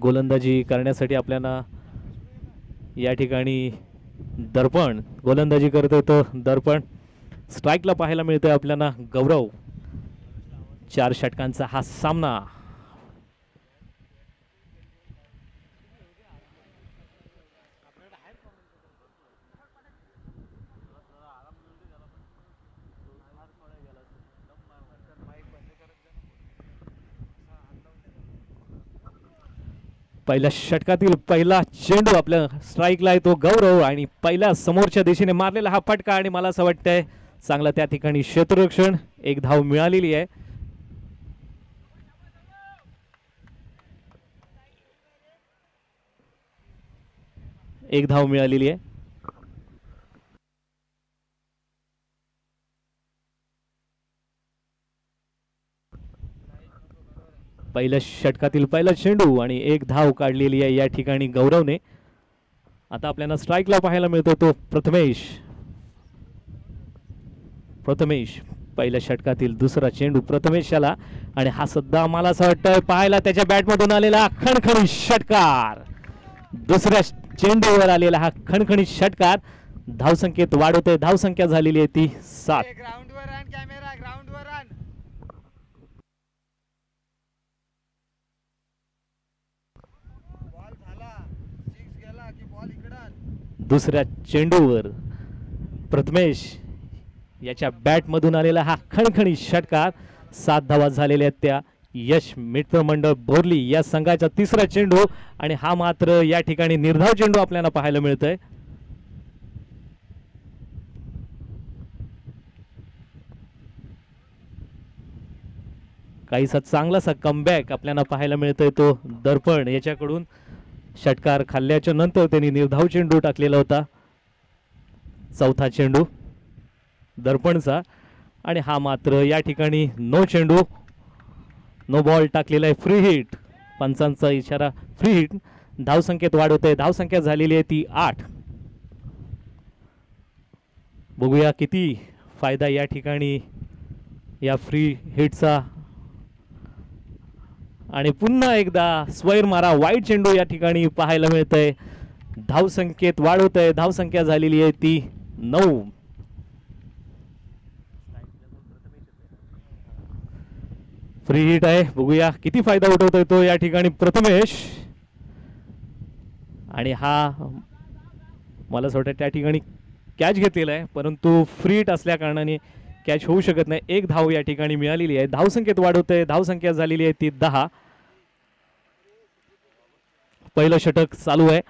गोलंदाजी करण्यासाठी आपल्याला या ठिकाणी दर्पण गोलंदाजी करतोय तो दर्पण स्ट्राईकला पाहायला मिळतोय आपल्याला गौरव. 4 षटकांचा हा सामना. पहिल्या षटकातील पहिला चेंडू आपल्या स्ट्राईकला आहे तो गौरव आणि पहिल्या समोरच्या दिशेने मारलेला हा फटका आणि मला असं वाटतंय चांगला त्या ठिकाणी क्षेत्ररक्षण. एक धाव मिळालेली आहे. एक धाव मिळालेली आहे. पहिल्या षटकातील पहिला चेंडू आणि एक धाव काढलेली आहे या ठिकाणी गौरवने. आता आपल्याला स्ट्राईकला पाहायला मिळतो तो प्रथमेश. प्रथमेश पहिल्या षटकातील दुसरा चेंडू प्रथमेशाला आणि हा सुद्धा मला असं वाटतं पाहायला त्याच्या बॅटमधून आलेला खणखणीत षटकार. दुसऱ्या चेंडूवर आलेला हा खणखणीत षटकार धावसंख्येत वाढवतोय. धावसंख्या झालेली आहे ती 7. दुसऱ्या चेंडूवर प्रथमेश याच्या बॅटमधून आलेला हा खणखणीत षटकार. 7 धावा झालेल्या आहेत त्या यश मित्रमंडळ बोरली या संघाचा तिसरा चेंडू आणि हा मात्र या ठिकाणी निर्धाव चेंडू आपल्याला पाहायला मिळतोय. काहीसा चांगलासा कमबॅक आपल्याला पाहायला मिळतोय तो दर्पण याच्याकडून. षटकार खाल्ल्याच्या नंतर त्यांनी निर्धाव चेंडू टाकलेला होता. चौथा चेंडू दर्पणचा आणि हा मात्र या ठिकाणी नो चेंडू नो बॉल टाकलेला आहे. Free hit. पंचांचा इशारा फ्री हिट. धावसंख्येत वाढ होते. धावसंख्या झालेली आहे ती 8. बघूया किती फायदा या ठिकाणी या फ्री हिटचा. आणि पुन्हा एकदा स्वैर मारा वाईट चेंडू या ठिकाणी पाहायला मिळतंय. धावसंख्येत वाढ होते. धावसंख्या झालेली आहे ती 9. फ्री हिट आहे. बघूया किती फायदा उठवतोय तो या ठिकाणी प्रथमेश. आणि हा मला असं वाटतं त्या ठिकाणी कॅच घेतलेला आहे परंतु फ्री हिट असल्या कारणाने कॅच होऊ शकत नाही. एक धाव या ठिकाणी मिळालेली आहे. धावसंख्येत वाढ होते. धावसंख्या झालेली आहे ती 10. पहिलं षटक चालू आहे.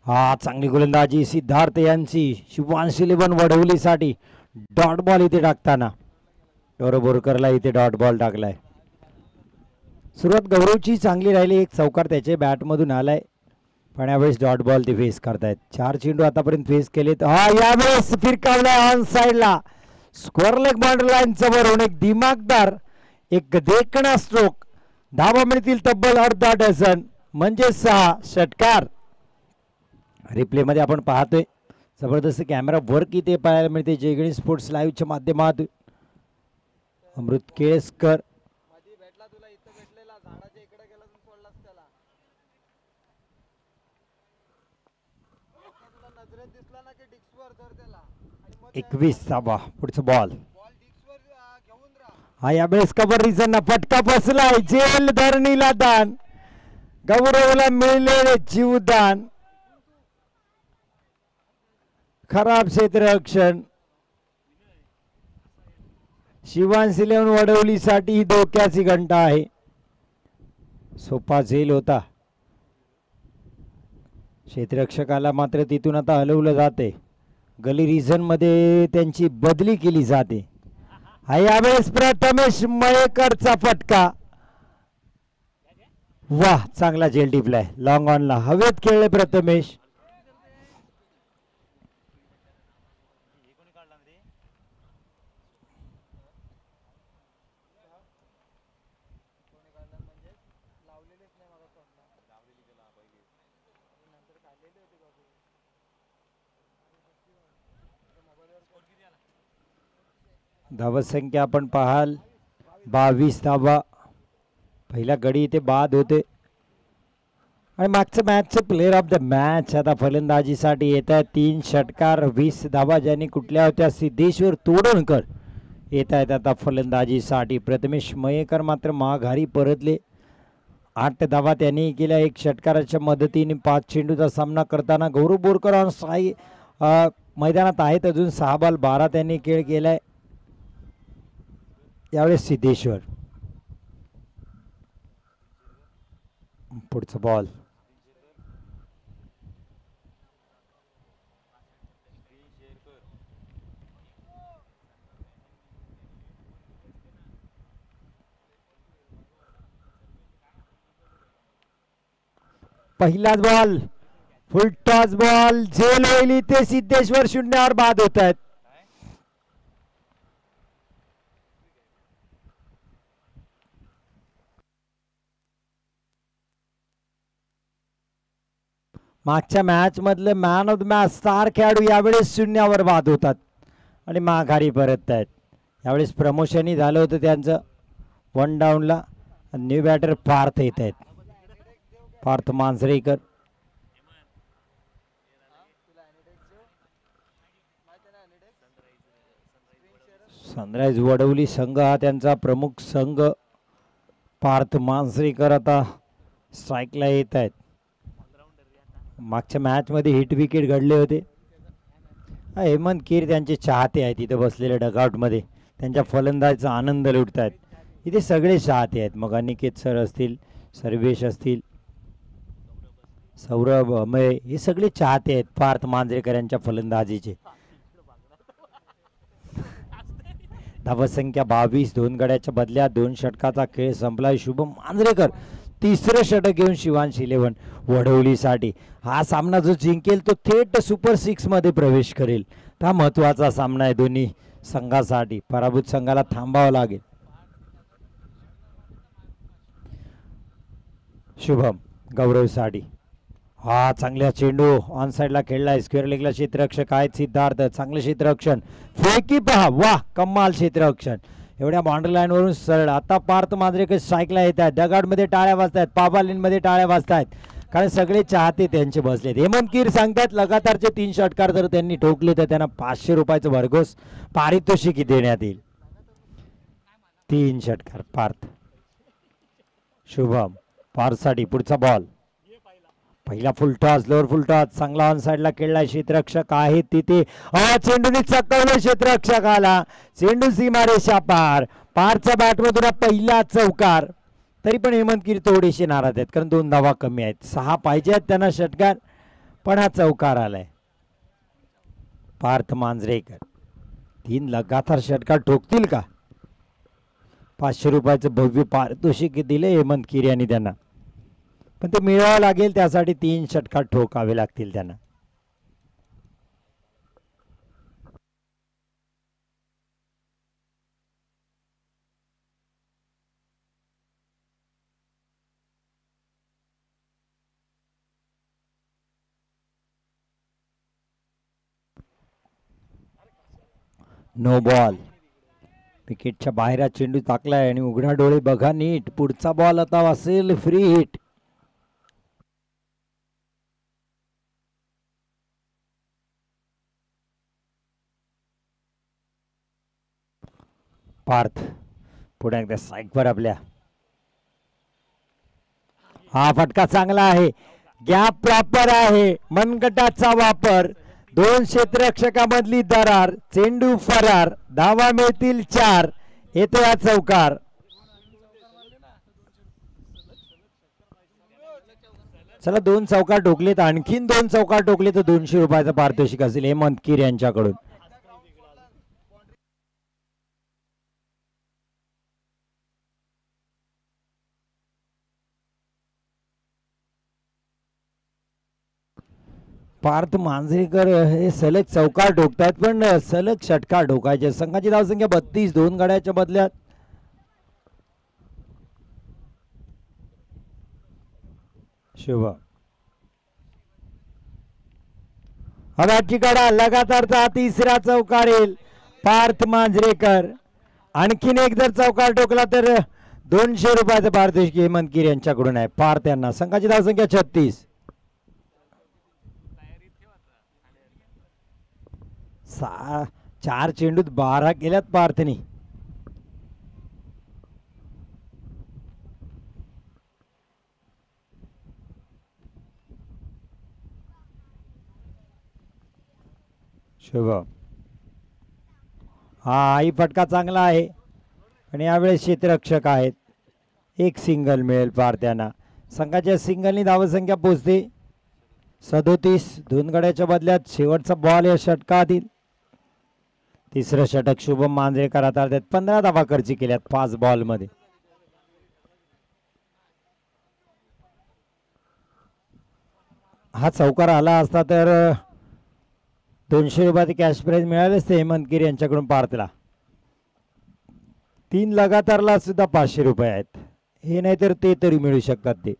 हा चांगली गोलंदाजी सिद्धार्थ यांची शिवांश 11 वडवलीसाठी डॉट बॉल इथे टाकताना गौरव बोरकरला इथे डॉट बॉल टाकलाय. सुरुवात गौरवची चांगली राहिली. एक चौकार त्याच्या बॅटमधून आलाय पण यावेळेस डॉट बॉल ते फेस करतायत. 4 चेंडू आतापर्यंत फेस केलेत. हा यावेळेस फिरकावलाय ऑन साइडला. स्क्वेअर लेग बॉर्डर लाईनच्या वरून एक दिमागदार एक देखणा स्ट्रोक. धावा मिळतील तब्बल अर्धा डझन म्हणजे 6 षटकार. रिप्ले मध्ये आपण पाहतोय जबरदस्त कॅमेरा वर्क इथे पाहायला मिळते. जय गणेश स्पोर्ट्स लाईव्हच्या माध्यमातून. अमृत केळेकर एकवीस धावा. पुढचं बॉल हा यावेळेस कव्हर रिझन फटका बसलाय. जेल धरणीला दान. गौरवला मिळलेले जीवदान. खराब क्षेत्ररक्षण. शिवांश 11 वडवलीसाठी ही धोक्याची घंटा आहे. सोपा झेल होता. क्षेत्ररक्षकाला मात्र तिथून आता हलवलं जाते. गली रिझन मध्ये त्यांची बदली केली जाते. हा यावेळेस प्रथमेश मयेकरचा फटका. वाह चांगला झेल टिपलाय. लॉंग ऑनला हवेत खेळले प्रथमेश. धावसंख्या आपण पाहाल 22 धावा. पहिला गडी इथे बाद होते आणि मागच्या मॅचचे प्लेयर ऑफ द मॅच आता फलंदाजीसाठी येत आहेत. 3 षटकार 20 धावा ज्यांनी कुठल्या होत्या. सिद्धेश्वर तोडणकर येत आहेत आता फलंदाजीसाठी. प्रथमेश मयेकर मात्र माघारी परतले. 8 धावा त्यांनी केल्या 1 षटकाराच्या मदतीने. 5 चेंडूचा सामना करताना गौरव बोरकर ऑन साई मैदानात आहेत. अजून 6 बॉल 12 त्यांनी खेळ केलाय. यावेळेस सिद्धेश्वर. पुढचं बॉल पहिलाच बॉल फुल टॉस बॉल. झेल होईल इथे. सिद्धेश्वर 0 बाद होत आहेत. मागच्या मॅच मधले man of the match star खेळाडू यावेळेस 0 बाद होतात आणि माघारी परत आहेत. यावेळेस प्रमोशनही झालं होतं त्यांचं 1 डाऊनला. न्यू बॅटर पार्थ येत आहेत. पार्थ मांजरेकर. सनराइज वडवली संघ हा त्यांचा प्रमुख संघ. पार्थ मांजरेकर आता स्ट्राईकला येत आहेत. मागच्या मॅच मध्ये हिट विकेट घडले होते. हेमंत कीर त्यांचे चाहते आहेत इथे बसलेले डगआउट मध्ये. त्यांच्या फलंदाजीचा आनंद लुटत आहेत. इथे सगळे चाहते आहेत. मग अनिकेत सर असतील, सर्वेश असतील, सौरभ अमय हे सगळे चाहते आहेत पार्थ मांजरेकर यांच्या फलंदाजीचे. धावसंख्या 22. 2 गड्याच्या बदल्यात 2 षटकाचा खेळ संपला. शुभम मांजरेकर 3रं षटक घेऊन शिवांश 11 वडवलीसाठी. हा सामना जो जिंकेल तो थेट सुपर 6 मध्ये प्रवेश करेल. हा महत्वाचा सामना आहे दोन्ही संघासाठी. पराभूत संघाला थांबावं लागेल. शुभम गौरवसाठी. हा चांगला चेंडू ऑन साइडला खेळलाय. स्क्वेअर लेगला क्षेत्ररक्षक आहेत सिद्धार्थ. चांगलं क्षेत्ररक्षण. फेकी पहा. वाह कमाल क्षेत्ररक्षण. एवढ्या बाउंड्री लाईन वरून सरळ. आता पार्थ मांजरेकर स्ट्राईकला येत आहेत. डगआउट मध्ये टाळ्या वाजतायत. पाबालीन मध्ये टाळ्या वाजतायत कारण सगळे चाहते त्यांचे बसलेत. हेमंत कीर सांगतात लगातारचे 3 षटकार जर त्यांनी ठोकले तर त्यांना 500 रुपयाचं भरघोस पारितोषिक देण्यात येईल. 3 षटकार पार्थ. शुभम पार्थसाठी. पुढचा बॉल. पहिला फुल टॉस लोअर फुल टॉस चांगला ऑन साइडला खेळलाय. क्षेत्ररक्षक आहेत तिथे. चेंडूने चकवलं क्षेत्ररक्षकाला. चेंडू सीमारेषा पार. पारच्या बॅटमधून पहिला चौकार. तरी पण हेमंत कीर थोडेसे नाराज आहेत कारण 2 धावा कमी आहेत. 6 पाहिजे आहेत त्यांना षटकार पण हा चौकार आलाय. पार्थ मांजरेकर 3 लगातार षटकार ठोकतील का? 500 रुपयाचं भव्य पारितोषिक दिले हेमंत किरे यांनी त्यांना, पण ते मिळवावं लागेल. त्यासाठी 3 षटकार ठोकावे लागतील त्यांना. No ball. विकेटच्या बाहेर हा चेंडू टाकलाय आणि उघडा डोळे बघा नीट. पुढचा बॉल आता असेल फ्री हिट. पार्थ पुढे एकदा साईकवर आपल्या. हा फटका चांगला आहे. गॅप प्रॉपर आहे. मनगटाचा वापर. 2 क्षेत्ररक्षकामधली दरार. चेंडू फरार. धावा मिळतील 4. येतो हा चौकार. चला 2 चौकार ठोकलेत. आणखीन 2 चौकार ठोकले तर 200 रुपयाचं पारितोषिक असेल हेमंत किर यांच्याकडून. पार्थ मांजरेकर हे सलग चौकार ठोकतायत, पण सलग षटकार ठोकायचे. संघाची धावसंख्या 32. 2 गड्याच्या बदल्यात शुभ. हवाची कडा लगातारचा 3रा चौकार येईल. पार्थ मांजरेकर आणखीन एक जर चौकार ठोकला तर 200 रुपयाचं पारितोषिक हेमंत किर यांच्याकडून आहे. पार्थ यांना. संघाची धावसंख्या 36. 4 चेंडूत 12 केल्यात पार्थनी. शुभ. हा ही फटका चांगला आहे पण यावेळेस क्षेत्ररक्षक आहेत. एक सिंगल मिळेल पार्थ्यांना. संघाच्या सिंगलनी धावसंख्या पोहोचते 37. 2 गड्याच्या बदल्यात शेवटचा बॉल या षटकातील. 3रं षटक शुभम मांजरेकर हाताळतात. 15 धावा खर्ची केल्यात 5 बॉल मध्ये. हा चौकार आला असता तर 200 रुपयाचे कॅश प्राइज मिळालेच ते हेमंत किर यांच्याकडून पार्थला. 3 लगातारला सुद्धा 500 रुपये आहेत. हे नाही तर ते तरी मिळू शकतात ते.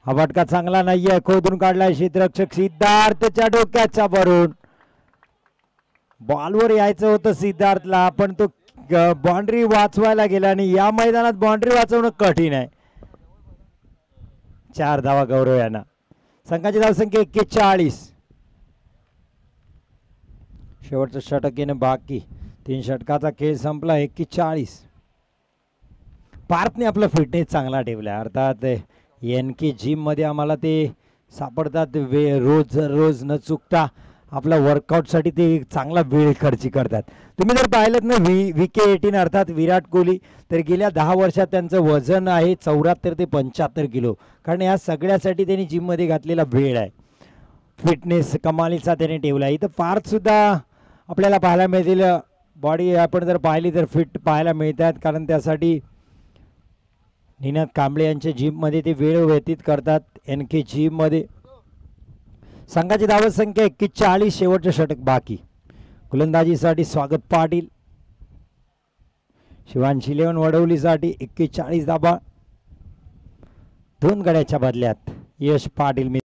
हा फटका चांगला नाहीये. खोदून काढलाय क्षेत्ररक्षक सिद्धार्थच्या डोक्याच्या भरून. बॉलवर यायचं होतं सिद्धार्थला, पण तो बाउंड्री वाचवायला गेला आणि या मैदानात बाउंड्री वाचवणं कठीण आहे. 4 धावा गौरव यांना. संघाची धावसंख्या 41. शेवटचं षटक येणं बाकी. 3 षटकाचा खेळ संपला. 41. पार्थने आपला फिटनेस चांगला ठेवला. अर्थात एनके जिम मध्ये आम्हाला ते सापडतात. रोज न चुकता आपल्या वर्कआउटसाठी ते चांगला वेळ खर्ची करतात. तुम्ही जर पाहिलं ना VK18 अर्थात विराट कोहली, तर गेल्या 10 वर्षात त्यांचं वजन आहे 74 ते 75 किलो. कारण या सगळ्यासाठी त्यांनी जिममध्ये घातलेला वेळ आहे. फिटनेस कमालीचा त्याने ठेवला आहे. इथं पार्थ सुद्धा आपल्याला पाहायला मिळतील. बॉडी आपण जर पाहिली तर फिट पाहायला मिळतात, कारण त्यासाठी निनाद कांबळे यांच्या जिममध्ये ते वेळ व्यतीत करतात. NK जिममध्ये. संघाची धावसंख्या 41. शेवटचं षटक बाकी. गोलंदाजीसाठी स्वागत पाटील. शिवांशी इलेव्हन वडवलीसाठी 41 धावा. 2 गड्याच्या बदल्यात यश पाटील.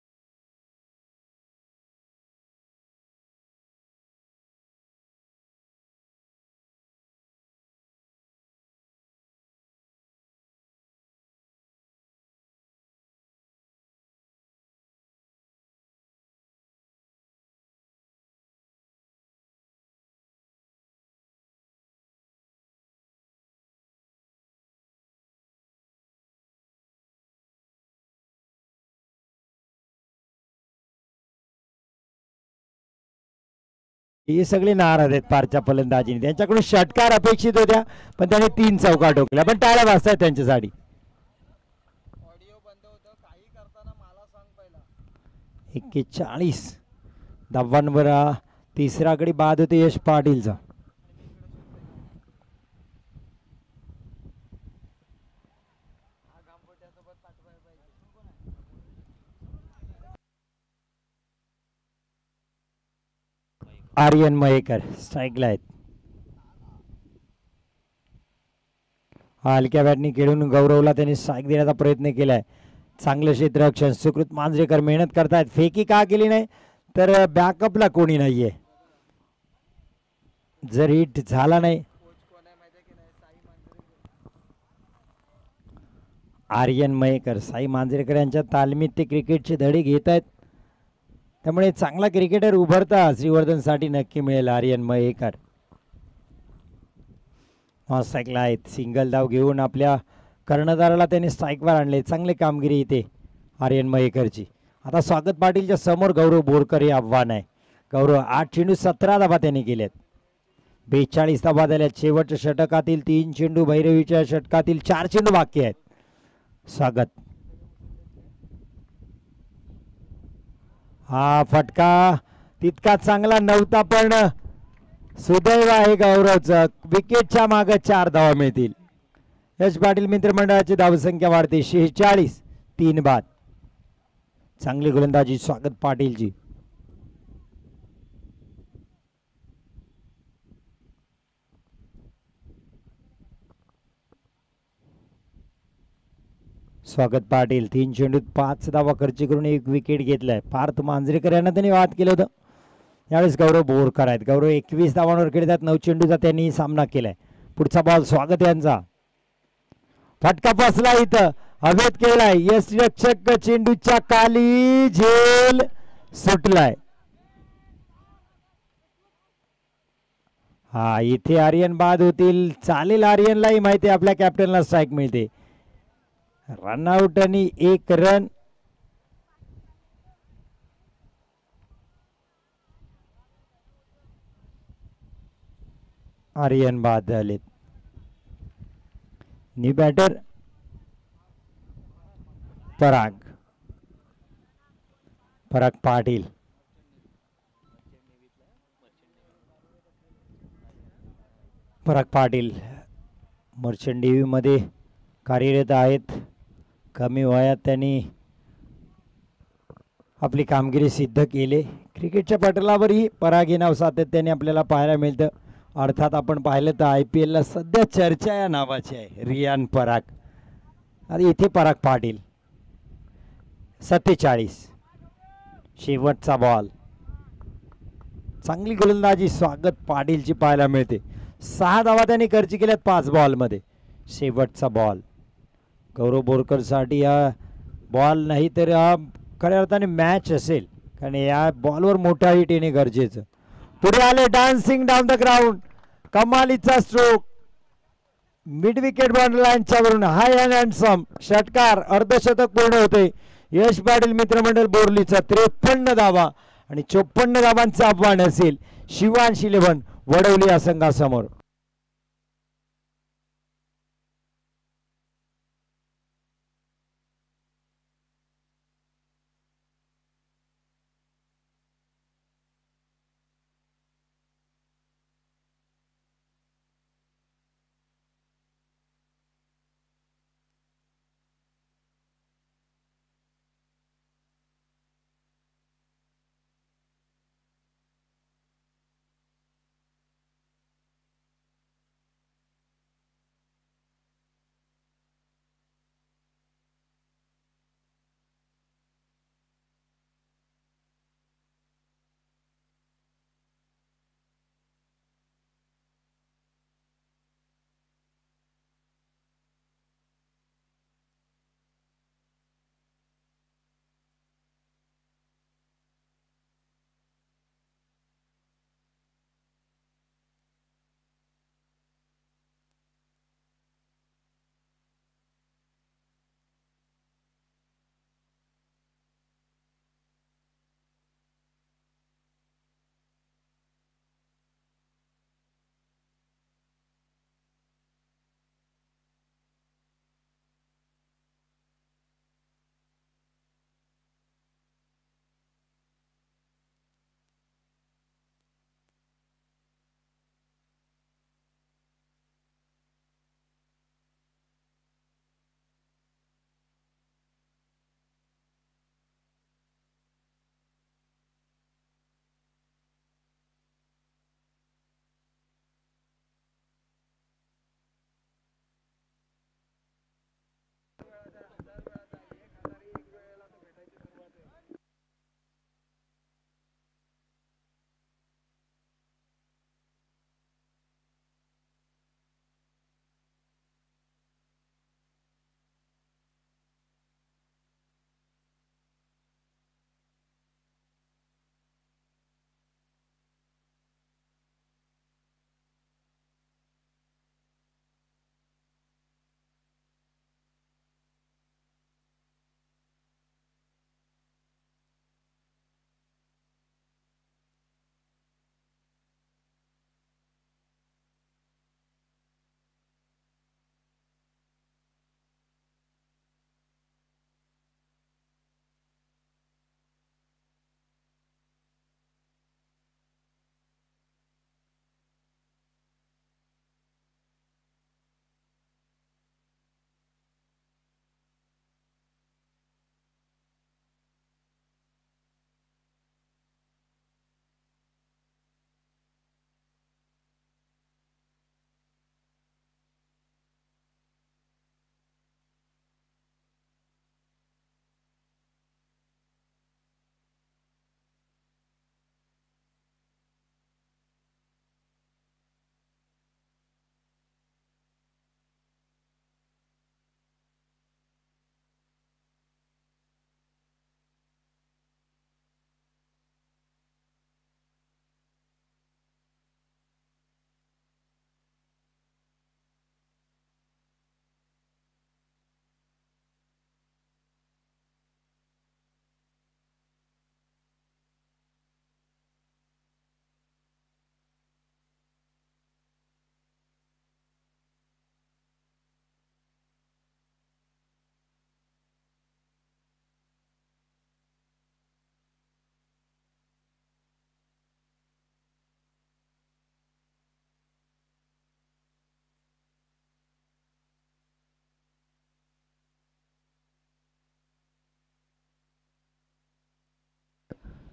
हे सगळे नाराज आहेत पारच्या फलंदाजीने. त्यांच्याकडून षटकार अपेक्षित होत्या, पण त्याने 3 चौकार ठोकल्या. पण टाळ्या वाजतायत त्यांच्यासाठी. 41 धावांवर तिसरा गडी बाद होते यश पाटीलचा. आर्यन मयेकर स्ट्राईकला आहेत. हलक्या बॅटनी खेळून गौरवला त्यांनी स्ट्राईक देण्याचा प्रयत्न केलाय. चांगलं क्षेत्ररक्षण सुकृत मांजरेकर मेहनत करतायत. फेकी का केली नाही तर बॅकअपला कोणी नाहीये. जर हिट झाला नाही आर्यन मयेकर साई मांजरेकर यांच्या तालमीत ते क्रिकेटचे धडे घेत आहेत. त्यामुळे चांगला क्रिकेटर उभरता श्रीवर्धनसाठी नक्की मिळेल आर्यन मयेकर. स्ट्राईकला आहेत. सिंगल धाव घेऊन आपल्या कर्णधाराला त्यांनी स्ट्राईकवर आणले. चांगली कामगिरी इथे आर्यन मयेकरची. आता स्वागत पाटीलच्या समोर गौरव बोरकर हे आव्हान आहे. गौरव 8 चेंडू 17 धाबा त्यांनी केल्यात. 42 धाबा झाल्यात. शेवटच्या षटकातील 3 चेंडू भैरवीच्या षटकातील 4 चेंडू बाकी आहेत. स्वागत हा फटका तितका चांगला नव्हता पण सुदैव आहे गौरवचं. विकेटच्या मागे 4 धावा मिळतील. यश पाटील मित्रमंडळाची धावसंख्या वाढते 46 3 बाद. चांगली गोलंदाजी स्वागत पाटीलची. स्वागत पाटील 3 चेंडूत 5 धावा खर्च करून 1 विकेट घेतलाय. पार्थ मांजरेकर यांना त्यांनी वाद केलं होतं. यावेळेस गौरव बोरकर आहेत. गौरव 21 धावांवर खेळतात. 9 चेंडूचा त्यांनी सामना केलाय. पुढचा बॉल स्वागत यांचा. फटका बसला इथं हवेत केलाय. यश रक्षक चेंडूच्या खाली झेल सुटलाय. हा इथे आर्यन बाद होतील. चालेल आर्यनलाही माहिती आपल्या कॅप्टनला स्ट्राईक मिळते. रनआउट आणि 1 रन. आर्यन बाद झालेत. न्यू बॅटर पराग पाटील. पराग पाटील मर्चंट नेव्ही मध्ये कार्यरत आहेत. कमी वयात त्यांनी आपली कामगिरी सिद्ध केली. क्रिकेटच्या पटलावरही पराग हे नाव सातत्याने आपल्याला पाहायला मिळतं. अर्थात आपण पाहिलं तर IPL ला सध्या चर्चा या नावाची आहे रियान पराग. आणि इथे पराग पाटील 47 शेवटचा बॉल. चांगली गोलंदाजी स्वागत पाटीलची पाहायला मिळते. 6 धावा त्यांनी खर्च केल्यात 5 बॉलमध्ये. शेवटचा बॉल गौरव बोरकरसाठी हा बॉल नाही तर हा खऱ्या अर्थाने मॅच असेल. कारण या बॉलवर मोठा हिट येणे गरजेचं. पुढे आले डान्सिंग डाऊन द ग्राउंड. कमालीचा स्ट्रोक मिड विकेट बॉर्डर लाईनच्या वरून हाय अँड हँडसम षटकार. अर्धशतक पूर्ण होते. यश पाटील मित्रमंडळ बोरलीचा 53 धावा आणि 54 धावांचं आव्हान असेल शिवांश 11 वडवली या संघासमोर.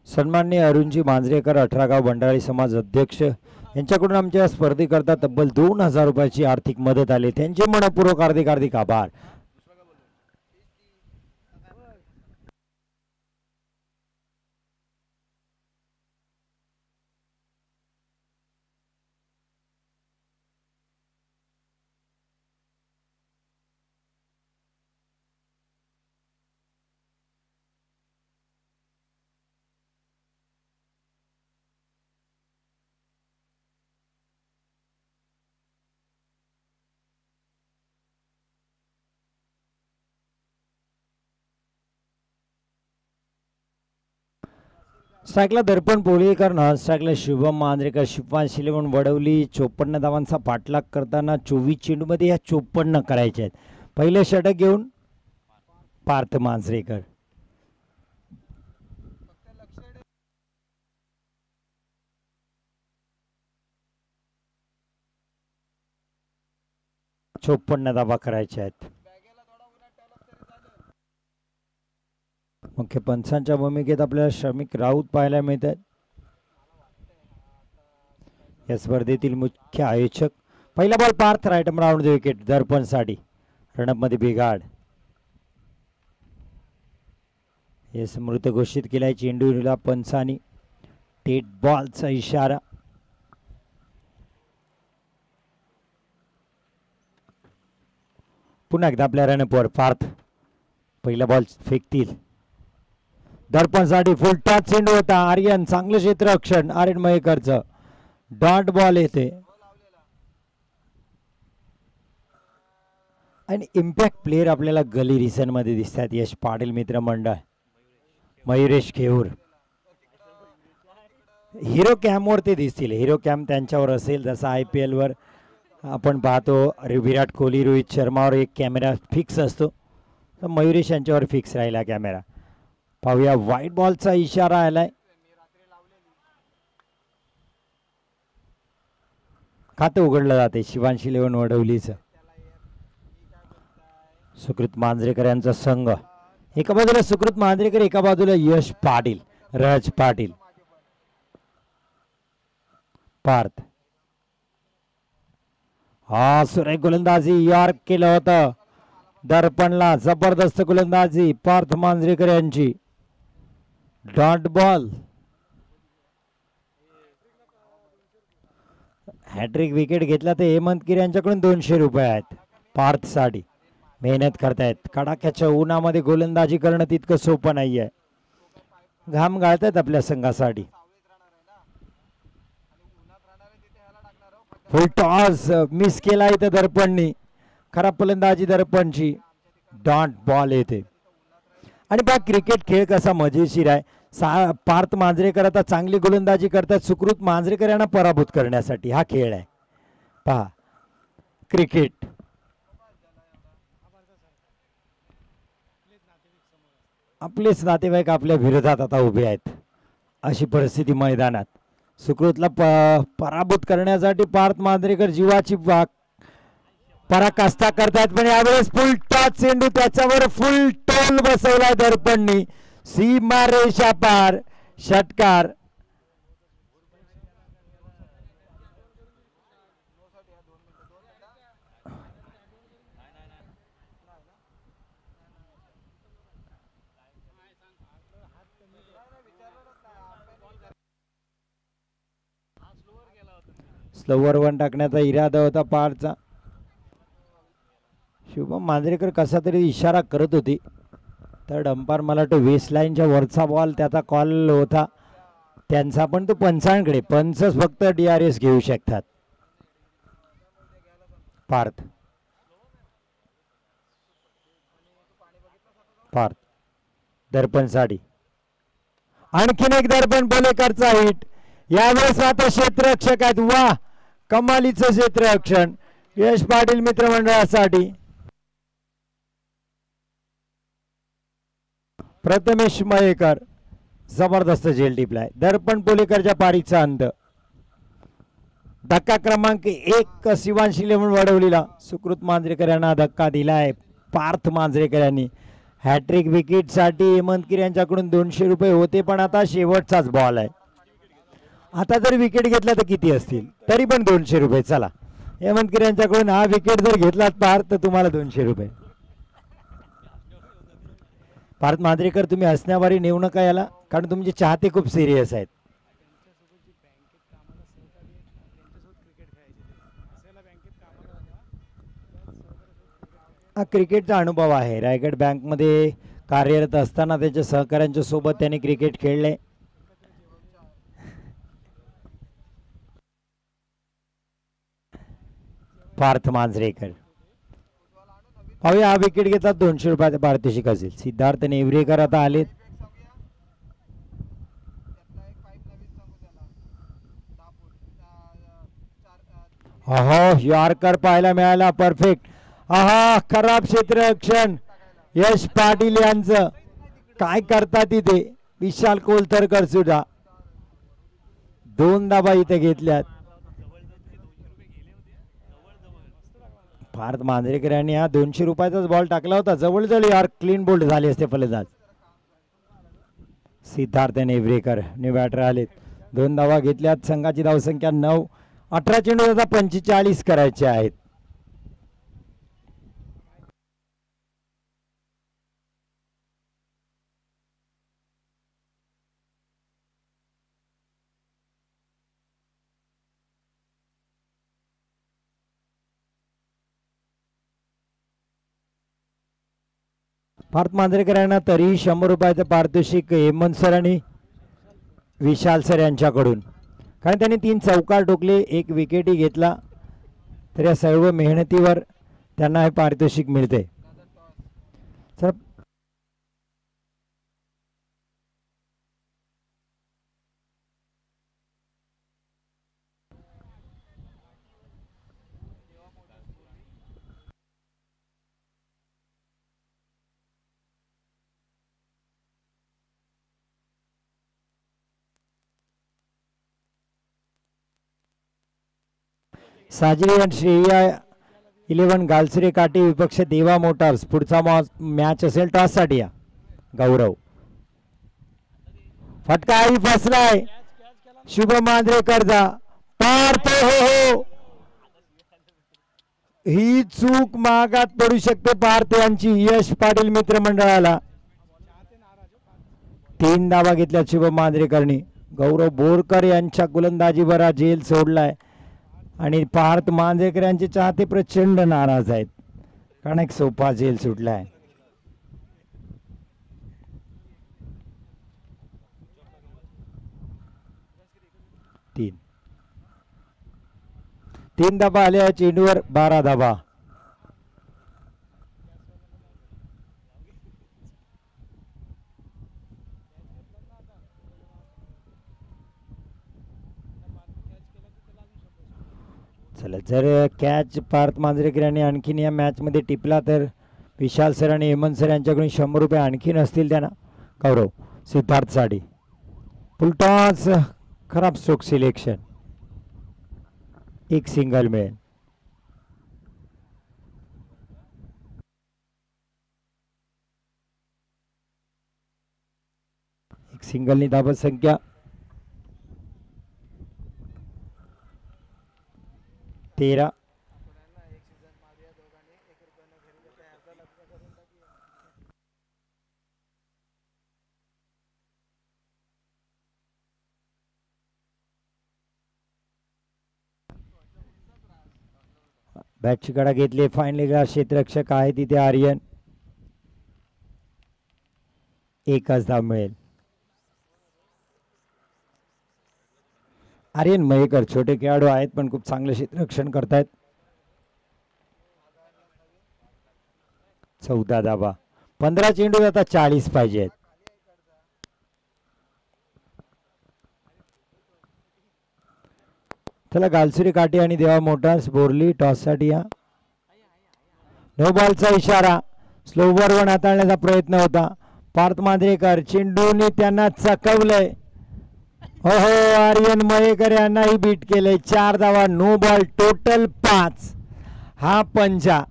सन्माननीय अरुणजी मांजरेकर 18 गाव बंडाळी समाज अध्यक्ष यांच्याकडून आमच्या स्पर्धेकरता तब्बल 2000 रुपयाची आर्थिक मदत आली, त्यांचे मनपूर्वक हार्दिक हार्दिक आभार. स्ट्राईकला दर्पण पोळीकर, नॉन स्ट्राईकला शुभम मांजरेकर. शिफांश इलेव्हन वडवली 54 धावांचा पाठलाग करताना 24 चेंडूमध्ये या 54 करायचे आहेत. पहिले षटक घेऊन पार्थ मांजरेकर. चोपन्न धावा करायच्या आहेत. मुख्य पंचांच्या भूमिकेत आपल्याला श्रमिक राऊत पाहायला मिळतात. या स्पर्धेतील मुख्य आयोजक. पहिला ball Parth, right round wicket दर्पणसाठी. रनअप मध्ये बिघाड. हे मृत घोषित केलाय चेंडूला पंचानी. डेड बॉलचा इशारा. पुन्हा एकदा आपल्या रनअपवर पार्थ. पहिला बॉल फेकतील. दर्पणसाठी फुल टॉस चेंडू होता. आर्यन चांगलं क्षेत्ररक्षण आर्यन मयेकरचं. डॉट बॉल येते आणि इम्पॅक्ट प्लेयर आपल्याला गली रिसन मध्ये दिसतात. यश पाटील मित्रमंडळ, मयुरेश खेऊर. हिरो कॅमवर ते दिसतील. हिरो कॅम त्यांच्यावर असेल जसा IPL वर आपण पाहतो विराट कोहली, रोहित शर्मावर एक कॅमेरा फिक्स असतो, तर मयुरेश यांच्यावर फिक्स राहिला कॅमेरा. पाहूया व्हाईट बॉलचा इशारा आलाय. खातं उघडलं जाते शिवांश इलेव्हन वडवलीचं. सुकृत मांजरेकर यांचा संघ. एका बाजूला सुकृत मांजरेकर, एका बाजूला यश पाटील, राज पाटील. पार्थ. हा सुरेख गोलंदाजी यॉर्क केलं होतं. दर्पणला जबरदस्त गोलंदाजी पार्थ मांजरेकर यांची. Dot ball. हॅट्रिक विकेट घेतला तर हेमंत गिर यांच्याकडून 200 रुपये आहेत. पार्थ साठी मेहनत करतायत. कडाक्याच्या उन्हामध्ये गोलंदाजी करणं तितकं सोपं नाहीये. घाम गाळतायत आपल्या संघासाठी. फुल टॉस मिस केला इथं दर्पणनी. खराब फलंदाजी दर्पणची. डॉट बॉल येते. आणि पहा क्रिकेट खेळ कसा मजेशीर आहे. पार्थ मांजरेकर आता चांगली गोलंदाजी करतात सुकृत मांजरेकर यांना पराभूत करण्यासाठी हा खेळ आहे. पहा क्रिकेट. आपलेच नातेवाईक आपल्या विरोधात आता उभे आहेत अशी परिस्थिती मैदानात. सुकृतला पराभूत करण्यासाठी पार्थ मांजरेकर जीवाची पराकाष्ठा करतात, पण यावेळेस फुल टॉस चेंडू त्याच्यावर फुल टोल बसवला दर्पणनी. सीमा रेषा पार. षटकार. स्लोवर वन टाकण्याचा इरादा होता पारचा. शुभम मांजरेकर कसा तरी इशारा करत होती, तर अंपायर मला वाटतं वेस्ट लाईनच्या वरचा बॉल त्याचा कॉल होता त्यांचा, पण तो पंचांकडे. पंचच फक्त DRS घेऊ शकतात. पार्थ. पार्थ दर्पणसाठी आणखीन एक दर्पण बोलेकरचा हिट. यावेळेस आता क्षेत्ररक्षक आहेत. वा कमालीचं क्षेत्ररक्षण यश पाटील मित्रमंडळासाठी. प्रथमेश मयेकर जबरदस्त झेल टिपलाय. दर्पण पोलेकरच्या पारीचा अंत. धक्का क्रमांक 1 शिवांश इलेव्हन वडवलीला सुकृत मांजरेकर यांना धक्का दिलाय पार्थ मांजरेकर यांनी. हॅट्रिक विकेटसाठी हेमंतकीर यांच्याकडून 200 रुपये होते, पण आता शेवटचाच बॉल आहे. आता जर विकेट घेतला तर किती असतील, तरी पण 200 रुपये. चला, हेमंतकीर यांच्याकडून हा विकेट जर घेतलात पार्थ तर तुम्हाला 200 रुपये. पार्थ मांजरेकर, तुम्ही हसण्यावारी नेऊ नका याला, कारण तुमचे चाहते खूप सिरियस आहेत. हा क्रिकेटचा अनुभव आहे. रायगड बँकमध्ये कार्यरत असताना त्याच्या सहकाऱ्यांच्या सोबत त्याने क्रिकेट खेळले. पार्थ मांजरेकर, पाहूया हा विकेट घेतात 200 रुपयाचा पारितोषिक असेल. सिद्धार्थ नेवरेकर आता आलेत. यॉर्कर पाहायला मिळाला, परफेक्ट. खराब क्षेत्ररक्षण यश पाटील यांचं. काय करतात तिथे विशाल कोलतरकर सुद्धा. 2 धावा इथे घेतल्यात. पार्थ मांजरेकर यांनी हा 200 रुपयाचाच बॉल टाकला होता. जवळजवळ यार क्लीन बोल्ड झाले असते फलंदाज. सिद्धार्थ नेवरेकर न्यू बॅटर आलेत. 2 धावा घेतल्यात. संघाची धावसंख्या 9. 18 चेंडू आता 45 करायचे आहेत. पार्थ मांजरेकर यांना तरी 100 रुपयाचं पारितोषिक हेमंत सर आणि विशाल सर यांच्याकडून, कारण त्यांनी 3 चौकार ठोकले, 1 विकेटही घेतला. तर या सर्व मेहनतीवर त्यांना हे पारितोषिक मिळते. सर, साजरी आणि श्रेया 11 गालसरे काठी विपक्ष देवा मोटार्स. पुढचा मॅच असेल टॉससाठी. या गौरव, फटकाही फसलाय शुभम मांजरेकरचा. पार्थ, हो, ही चूक मागात पडू शकते पार्थ यांची. यश पाटील मित्रमंडळाला 3 धावा घेतल्या शुभम मांजरेकरनी. गौरव बोरकर यांच्या गोलंदाजीवर हा झेल सोडलाय आणि पार्थ मांजरेकर यांचे चाहते प्रचंड नाराज आहेत, कारण एक सोपा झेल सुटलाय. 3 धाबा आल्या चेंडूवर. 12 धाबा. चला, जर कॅच पार्थ मांजरेकर यांनी आणखीन या मॅच मध्ये टिपला तर विशाल सर आणि हेमंत सर यांच्याकडून 100 रुपये आणखीन असतील त्यांना. गौरव, सिद्धार्थ साठी फुलटॉस. खराब स्ट्रोक सिलेक्शन. 1 सिंगल मिळेल. एक सिंगलनी धाबा संख्या 13. बॅटची कडा घेतली. फायनली क्षेत्ररक्षक आहे तिथे आर्यन. 1च धाव मिळेल. आर्यन मयेकर छोटे खेळाडू आहेत, पण खूप चांगलं क्षेत्ररक्षण करतायत. 14 धावा. 15 चेंडू आता 40 पाहिजेत. चला, गालसुरी काठी आणि देवा मोटार्स बोरली टॉससाठी. या नो बॉलचा इशारा. स्लोवर वन हाताळण्याचा प्रयत्न होता. पार्थ मांजरेकर चेंडूने त्यांना चकवलंय. हो, आर्यन मयेकर यांनाही बीट केलंय. 4 धावा. No ball. टोटल 5. हा पंजा.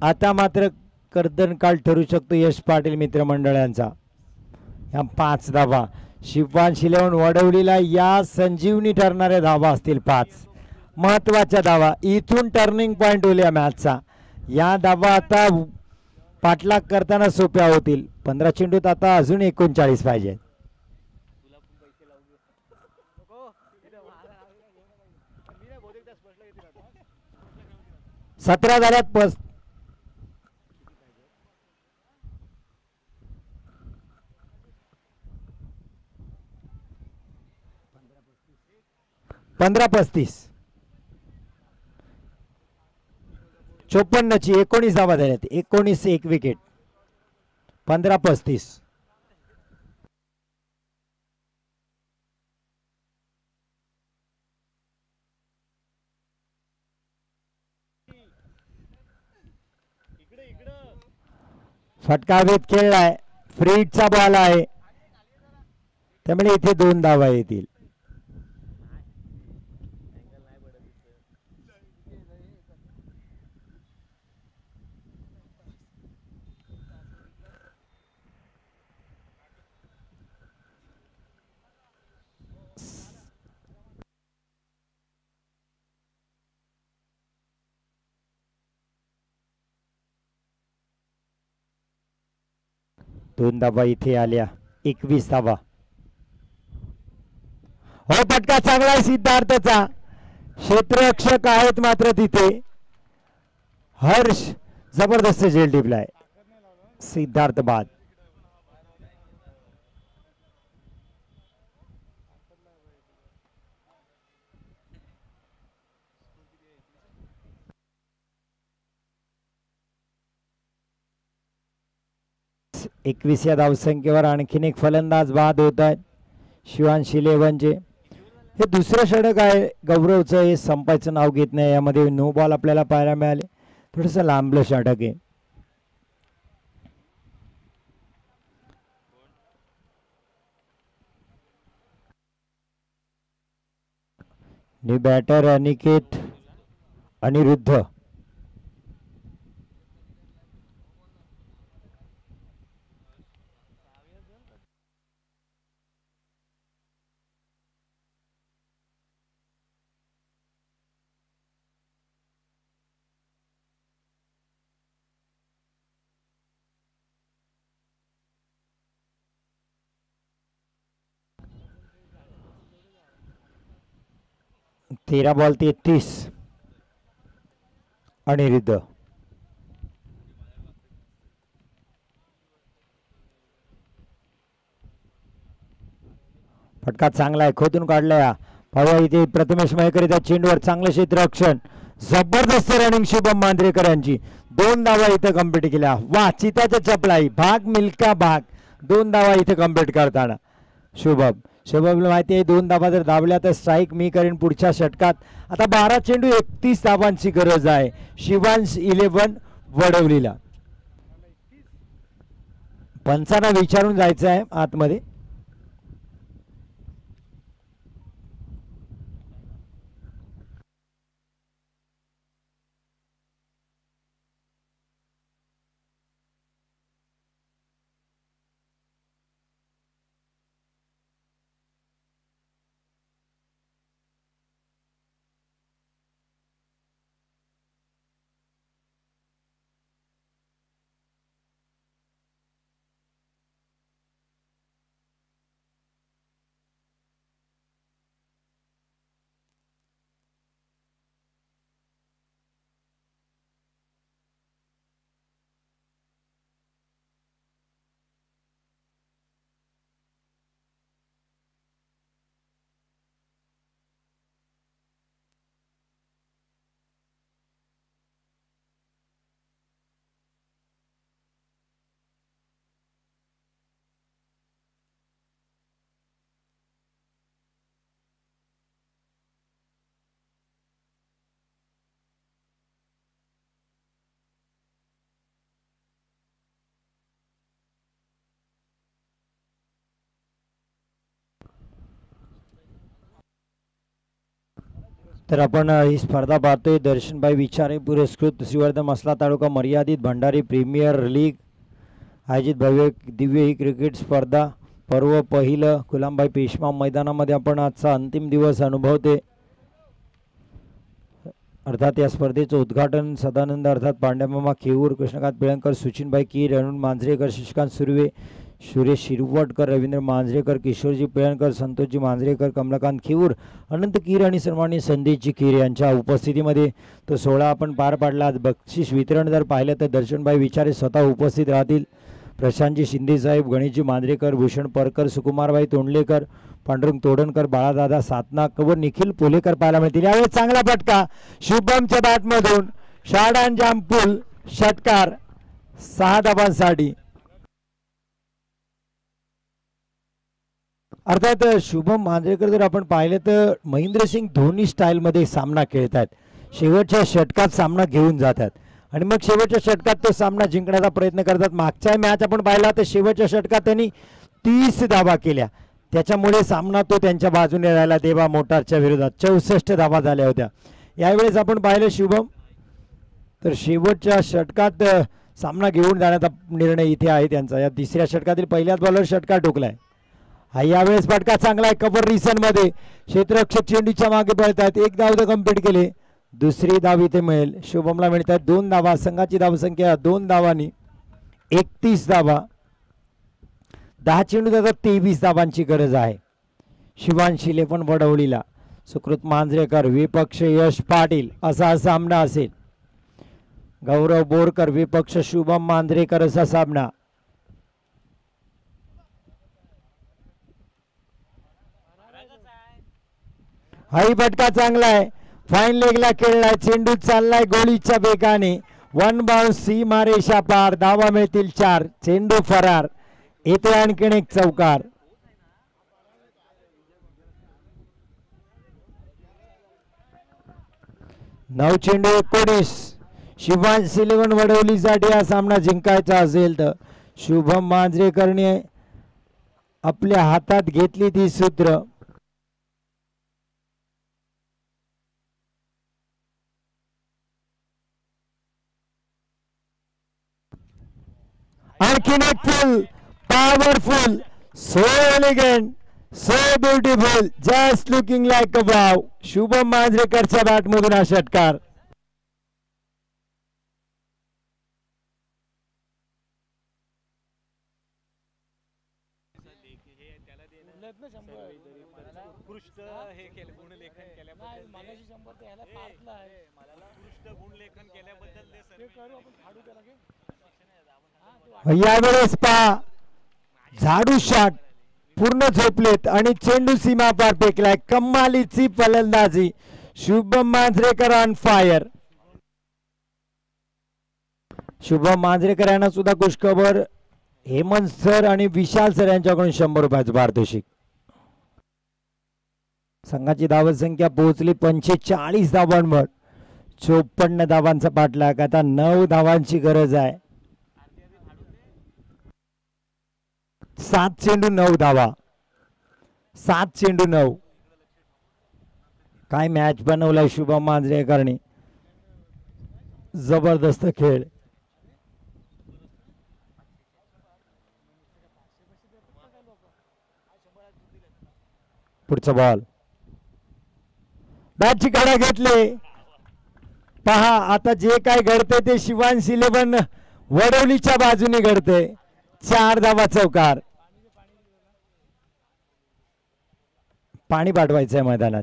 आता मात्र कर्दनकाळ ठरू शकतो यश पाटील मित्रमंडळांचा. या 5 धावा शिवांश इलेव्हन वडवलीला या संजीवनी ठरणाऱ्या धावा असतील. 5 महत्वाच्या धावा, इथून टर्निंग पॉइंट होईल या मॅचचा. या धावा आता पाठलाग करताना सोप्या होतील. 15 चेंडूत आता अजून 39 पाहिजे. 17 झाल्यात. 15-35 54ची 19 धावा झाल्यात. 19 एक विकेट. 15-35 फटकावेत खेळलाय. फ्रीडचा बॉल आहे त्यामुळे इथे 2 धावा येतील. दोन धावा इथे आल्या. 21 धावा. हो फटका चांगला आहे सिद्धार्थचा. क्षेत्ररक्षक आहेत मात्र तिथे. हर्ष जबरदस्त झेल टिपलाय. सिद्धार्थ बाद. एकविसव्या धावसंख्येवर आणखीन एक फलंदाज बाद होत आहेत शिवांश इलेव्हनचे. हे दुसरं षटक आहे गौरवचं. हे संपायचं नाव घेत नाही. यामध्ये नो बॉल आपल्याला पाहायला मिळाले. थोडंसं लांबलं षटक आहे. New batter Aniket Aniruddh. तेरा बॉल 33 अनिरुद्ध. फटका चांगला आहे. खोदून काढलाय. पाहूया इथे प्रथमेश मयेकर त्या चेंडूवर चांगलं क्षेत्ररक्षण. जबरदस्त रनिंग शुभम मांजरेकर यांची. 2 धावा इथे कम्प्लीट केल्या. वा चिताच्या चपलाई. भाग मिल्का भाग. 2 धावा इथे कम्प्लीट करताना शुभमला माहिती आहे 2 धावा जर धावल्या तर स्ट्राईक मी करेन पुढच्या षटकात. आता 12 चेंडू 31 धावांची गरज आहे शिवांश इलेव्हन वडवलीला. पंचांना विचारून जायचं आहे आतमध्ये. तर आपण ही स्पर्धा पाहतोय. दर्शनभाई विचारे पुरस्कृत श्रीवर्धन मसला तालुका मर्यादित भंडारी प्रीमियर लीग आयोजित भव्य दिव्य ही क्रिकेट स्पर्धा पर्व पहिलं गुलामभाई पेशवा मैदानामध्ये आपण आजचा अंतिम दिवस अनुभवते. अर्थात या स्पर्धेचं उद्घाटन सदानंद अर्थात पांड्यामामा खेऊर, कृष्णकांत पिळंकर, सुचिनभाई कीर, अरुण मांजरेकर, शशिकांत सुर्वे, सुरेश शिरवटकर, रवींद्र मांजरेकर, किशोरजी पिळणकर, संतोषजी मांजरेकर, कमलाकांत खिऊर, अनंत कीर आणि सन्माननीय संदेशजी कीर यांच्या उपस्थितीमध्ये तो सोहळा आपण पार पाडला. आज बक्षीस वितरण जर पाहिलं तर दर्शनभाई विचारे स्वतः उपस्थित राहतील. प्रशांतजी शिंदेसाहेब, गणेशजी मांजरेकर, भूषण परकर, सुकुमारभाई तोंडलेकर, पांडुरंग तोडणकर, बाळादादा सातनाक व निखिल पोलेकर पाहायला मिळतील. यावेळी चांगला फटका शुभमच्या बॅटमधून शाडान जामपूल षटकार 6 धावांसाठी. अर्थात शुभम मांजरेकर जर आपण पाहिलं तर महेंद्रसिंग धोनी स्टाईलमध्ये सामना खेळत आहेत. शेवटच्या षटकात सामना घेऊन जातात आणि मग शेवटच्या षटकात तो सामना जिंकण्याचा प्रयत्न करतात. मागच्या मॅच आपण पाहिला तर शेवटच्या षटकात त्यांनी 30 धावा केल्या, त्याच्यामुळे सामना तो त्यांच्या बाजूने राहिला. देवा मोटारच्या विरोधात 64 धावा झाल्या होत्या. यावेळेस आपण पाहिलं शुभम तर शेवटच्या षटकात सामना घेऊन जाण्याचा निर्णय इथे आहे त्यांचा. या तिसऱ्या षटकातील पहिल्याच बॉलर षटकार ठोकलाय. हा यावेळेस फटका चांगला आहे. कव्हर रिसन मध्ये क्षेत्ररक्षक चेंडूच्या मागे पळतात. 1 धाव कंप्लीट केले, दुसरी धाव इथे मिळेल. शुभमला मिळतात 2 धावा. संघाची धावसंख्या 2 धावांनी 31 धावा. 10 चेंडू त्याचा 23 धावांची गरज आहे. शिवांशी लेपन वडवलीला सुकृत मांजरेकर विपक्ष यश पाटील असा सामना असेल. गौरव बोरकर विपक्ष शुभम मांजरेकर असा सामना. हाही फटका चांगला आहे. फाईन लेगला खेळलाय. चेंडू चाललाय गोळीच्या वेगाने. 1 बाउन्स सीमारेषा पार. धावा मिळतील 4. चेंडू फरार. येथे आणखीन एक चौकार. नऊ चेंडू 19. शिवांश 11 वडवलीसाठी हा सामना जिंकायचा असेल तर शुभम मांजरेकरने आपल्या हातात घेतली ती सूत्र. आणखीन एक full powerful so elegant so beautiful just looking like a wow. Shubham मांजरेकरच्या बॅटमधून हा षटकार. यावेळेस पहा झाडू शॉट पूर्ण झोपलेत आणि चेंडू सीमा पार फेकलाय. कमालीची फलंदाजी. Shubham Manjrekar on fire. शुभम मांजरेकर यांना सुद्धा खुशखबर. हेमंत सर आणि विशाल सर यांच्याकडून 100 रुपयाचं पारितोषिक. संघाची धावसंख्या पोहोचली 45 धावांवर. 54 धावांचा पाठलाग. आता 9 धावांची गरज आहे. 7 चेंडू 9 धावा. 7 चेंडू 9. काय मॅच बनवलाय शुभम मांजरेकरने. जबरदस्त खेळ. पुढचा बॉल. बॅटची कडा घेतले. पहा आता जे काय घडते ते शिवांश 11 वडवलीच्या बाजूने घडते. 4 धावा चौकार. पाणी पाठवायचंय मैदानात.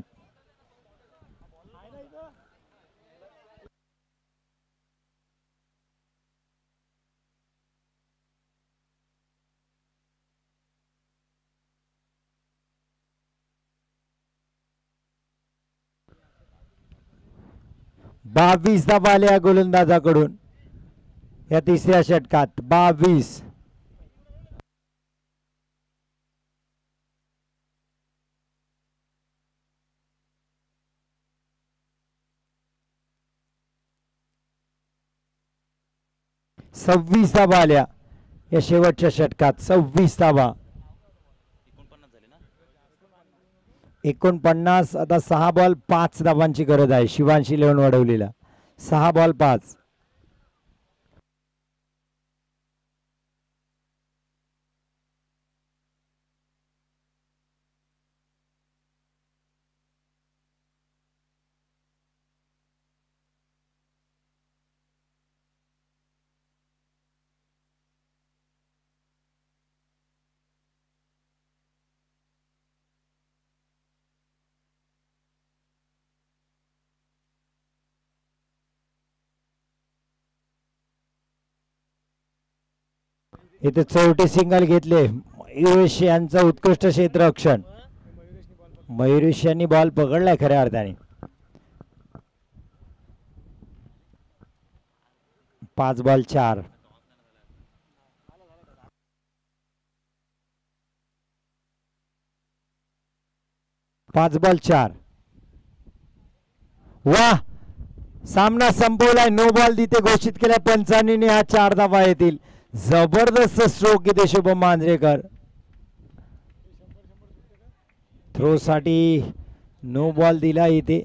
बावीस धावा आल्या गोलंदाजाकडून या तिसऱ्या षटकात. 22. सव्वीस धावा आल्या या शेवटच्या षटकात. 26 धावा. 49. आता 6 बॉल 5 धावांची गरज आहे शिवांश इलेव्हन वडवलीला. 6 बॉल 5. इथे चौथे सिंगल घेतले मयुरेश यांचं उत्कृष्ट क्षेत्ररक्षण. मयुरेश यांनी बॉल पकडलाय खऱ्या अर्थाने. 5 बॉल 4. पाच बॉल 4. वा, सामना संपवलाय. नो बॉल तिथे घोषित केल्या पंचांनी. हा 4 धावा येतील. जबरदस्त स्ट्रोक इथे शुभम मांजरेकर. थ्रो साठी नो बॉल दिला इथे.